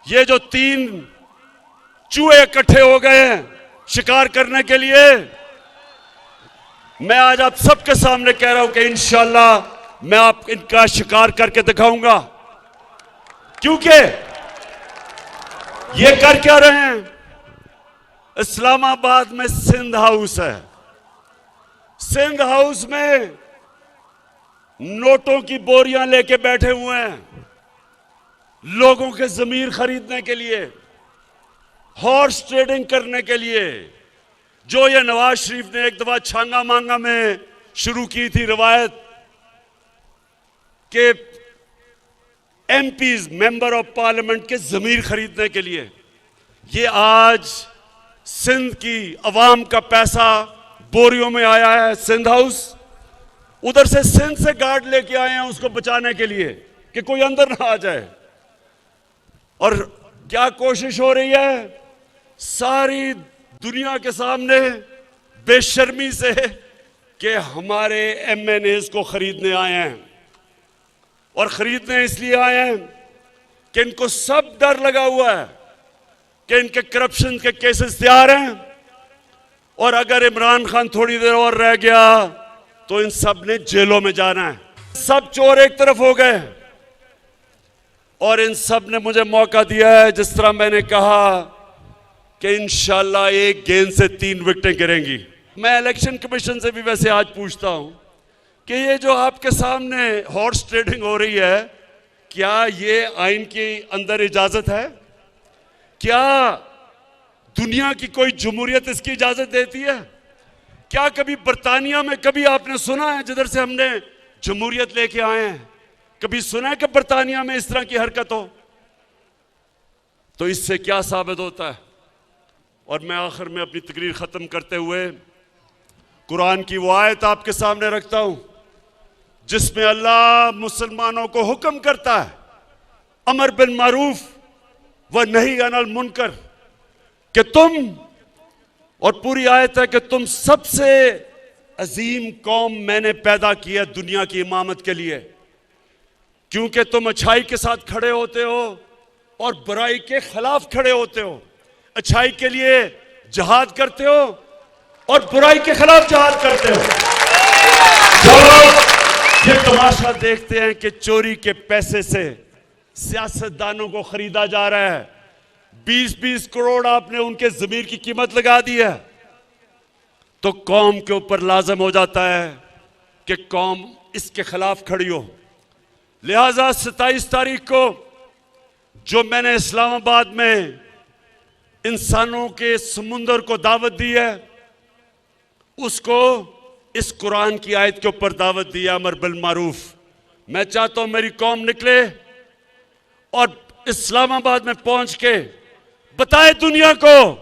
ये जो 3 चूहे इकट्ठे हो गए हैं शिकार करने के लिए, मैं आज आप सबके सामने कह रहा हूं कि इंशाअल्लाह मैं आप इनका शिकार करके दिखाऊंगा। क्योंकि ये कर क्या रहे हैं? इस्लामाबाद में सिंध हाउस है। सिंध हाउस में नोटों की बोरियां लेके बैठे हुए हैं लोगों के जमीर खरीदने के लिए, हॉर्स ट्रेडिंग करने के लिए, जो ये नवाज शरीफ ने एक दफा छांगा मांगा में शुरू की थी रवायत के एमपीज मेंबर ऑफ पार्लियामेंट के जमीर खरीदने के लिए। ये आज सिंध की अवाम का पैसा बोरियों में आया है सिंध हाउस। उधर से सिंध से गार्ड लेके आए हैं उसको बचाने के लिए कि कोई अंदर ना आ जाए। और क्या कोशिश हो रही है? सारी दुनिया के सामने बेशर्मी से कि हमारे एमएनएस को खरीदने आए हैं। और खरीदने इसलिए आए हैं कि इनको सब डर लगा हुआ है कि इनके करप्शन के केसेस तैयार हैं और अगर इमरान खान थोड़ी देर और रह गया तो इन सब ने जेलों में जाना है। सब चोर एक तरफ हो गए और इन सब ने मुझे मौका दिया है, जिस तरह मैंने कहा कि इंशाल्लाह एक गेंद से 3 विकेटें गिरेंगी। मैं इलेक्शन कमीशन से भी वैसे आज पूछता हूं कि ये जो आपके सामने हॉर्स ट्रेडिंग हो रही है, क्या ये आइन के अंदर इजाजत है? क्या दुनिया की कोई जमहूरियत इसकी इजाजत देती है? क्या कभी बर्तानिया में कभी आपने सुना है जिधर से हमने जमहूरियत लेके आए हैं, कभी सुना है कि बर्तानिया में इस तरह की हरकत हो? तो इससे क्या साबित होता है? और मैं आखिर में अपनी तकरीर खत्म करते हुए कुरान की वो आयत आपके सामने रखता हूं जिसमें अल्लाह मुसलमानों को हुक्म करता है अमर बिल मारूफ व नही अनिल मुनकर कि तुम, और पूरी आयत है कि तुम सबसे अजीम कौम मैंने पैदा किया दुनिया की इमामत के लिए, क्योंकि तुम अच्छाई के साथ खड़े होते हो और बुराई के खिलाफ खड़े होते हो, अच्छाई के लिए जिहाद करते हो और बुराई के खिलाफ जिहाद करते हो। जो लोग ये तमाशा देखते हैं कि चोरी के पैसे से सियासतदानों को खरीदा जा रहा है, 20-20 करोड़ आपने उनके जमीर की कीमत लगा दी है, तो कौम के ऊपर लाजम हो जाता है कि कौम इसके खिलाफ खड़ी हो। लिहाजा 27 तारीख को जो मैंने इस्लामाबाद में इंसानों के समुंदर को दावत दी है, उसको इस कुरान की आयत के ऊपर दावत दी है, अमर बिल मारूफ। मैं चाहता हूं मेरी कौम निकले और इस्लामाबाद में पहुंच के बताए दुनिया को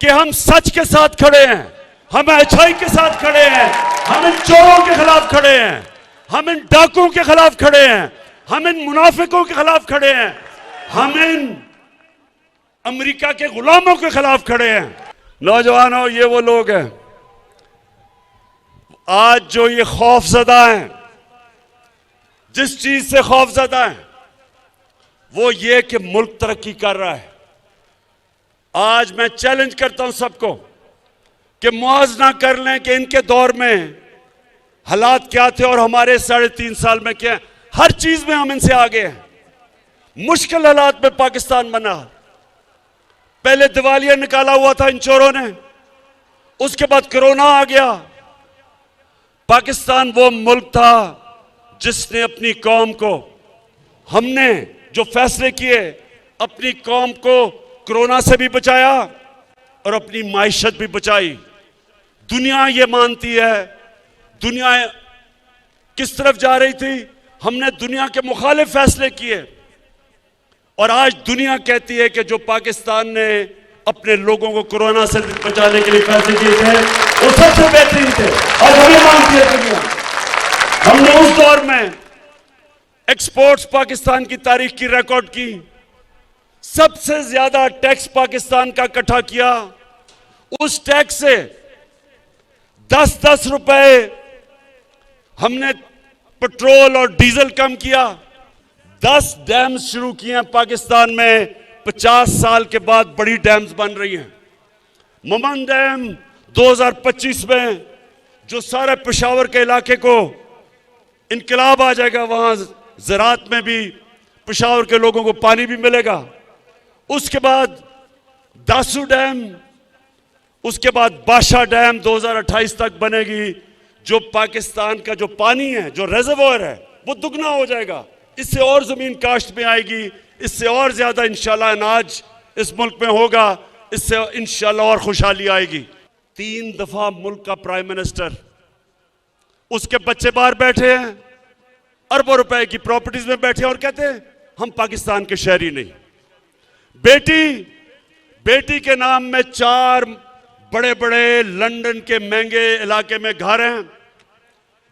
कि हम सच के साथ खड़े हैं, हम अच्छाई के साथ खड़े हैं, हम इन चोरों के खिलाफ खड़े हैं, हम इन डाकुओं के खिलाफ खड़े हैं, हम इन मुनाफिकों के खिलाफ खड़े हैं, हम इन अमेरिका के गुलामों के खिलाफ खड़े हैं। नौजवानों, ये वो लोग हैं आज जो ये खौफजदा हैं, जिस चीज से खौफजदा हैं वो ये कि मुल्क तरक्की कर रहा है। आज मैं चैलेंज करता हूं सबको कि मुआवजा कर लें कि इनके दौर में हालात क्या थे और हमारे 3.5 साल में क्या। हर चीज में हम इनसे आगे हैं। मुश्किल हालात में पाकिस्तान बना, पहले दिवालिया निकाला हुआ था इन चोरों ने, उसके बाद कोरोना आ गया। पाकिस्तान वो मुल्क था जिसने अपनी कौम को, हमने जो फैसले किए, अपनी कौम को कोरोना से भी बचाया और अपनी माइशत भी बचाई। दुनिया ये मानती है, दुनिया किस तरफ जा रही थी, हमने दुनिया के मुखालिफ फैसले किए और आज दुनिया कहती है कि जो पाकिस्तान ने अपने लोगों को कोरोना से बचाने के लिए फैसले किए थे वो सबसे बेहतरीन थे और हमें मानती है दुनिया। हमने उस दौर में एक्सपोर्ट्स पाकिस्तान की तारीख की रिकॉर्ड की, सबसे ज्यादा टैक्स पाकिस्तान का इकट्ठा किया। उस टैक्स से 10-10 रुपए हमने पेट्रोल और डीजल कम किया। 10 डैम शुरू किए हैं पाकिस्तान में 50 साल के बाद बड़ी डैम्स बन रही हैं। ममन डैम 2025 में जो सारे पेशावर के इलाके को इनकलाब आ जाएगा, वहां ज़राअत में भी पेशावर के लोगों को पानी भी मिलेगा। उसके बाद दासू डैम, उसके बाद बादशाह डैम 2028 तक बनेगी। जो पाकिस्तान का जो पानी है, जो रिजर्वोयर है, वो दुगना हो जाएगा। इससे और जमीन काश्त में आएगी, इससे और ज्यादा इंशाल्लाह अनाज इस मुल्क में होगा, इससे इंशाल्लाह और खुशहाली आएगी। 3 दफा मुल्क का प्राइम मिनिस्टर, उसके बच्चे बाहर बैठे हैं, अरबों रुपए की प्रॉपर्टीज में बैठे हैं और कहते हैं हम पाकिस्तान के शहरी नहीं। बेटी के नाम में 4 बड़े बड़े लंदन के महंगे इलाके में घर हैं।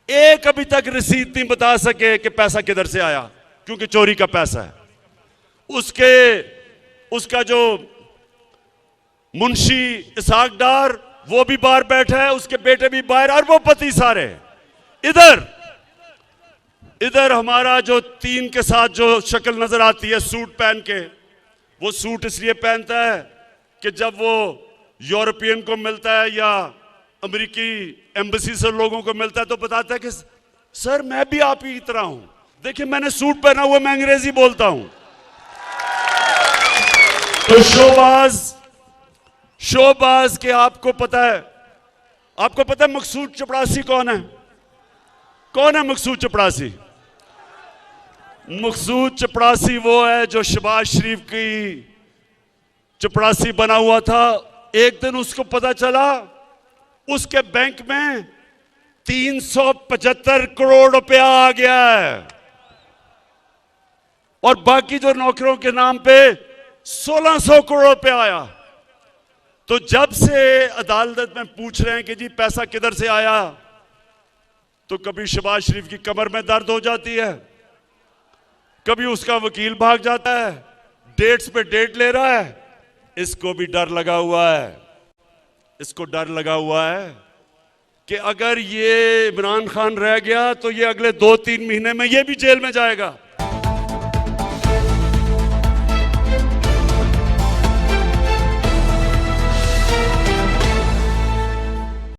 एक अभी तक रसीद नहीं बता सके कि पैसा किधर से आया, क्योंकि चोरी का पैसा है। उसका जो मुंशी इसहाक डार, वो भी बाहर बैठा है, उसके बेटे भी बाहर, अरबोपति सारे। इधर हमारा जो 3 के साथ जो शक्ल नजर आती है सूट पहन के, वो सूट इसलिए पहनता है कि जब वो यूरोपियन को मिलता है या अमेरिकी एम्बेसी से लोगों को मिलता है तो बताता है कि सर मैं भी आप ही की तरह हूं, देखिए मैंने सूट पहना हुआ, मैं अंग्रेजी बोलता हूं। तो शोबाज के आपको पता है मकसूद चपड़ासी कौन है? कौन है मकसूद चपड़ासी? मकसूद चपड़ासी वो है जो शहबाज शरीफ की चपड़ासी बना हुआ था। एक दिन उसको पता चला उसके बैंक में 375 करोड़ रुपया आ गया है और बाकी जो नौकरों के नाम पे 1600 करोड़ रुपया आया। तो जब से अदालत में पूछ रहे हैं कि जी पैसा किधर से आया, तो कभी शहबाज शरीफ की कमर में दर्द हो जाती है, कभी उसका वकील भाग जाता है, डेट्स पे डेट ले रहा है। इसको भी डर लगा हुआ है, इसको डर लगा हुआ है कि अगर ये इमरान खान रह गया तो ये अगले 2-3 महीने में ये भी जेल में जाएगा।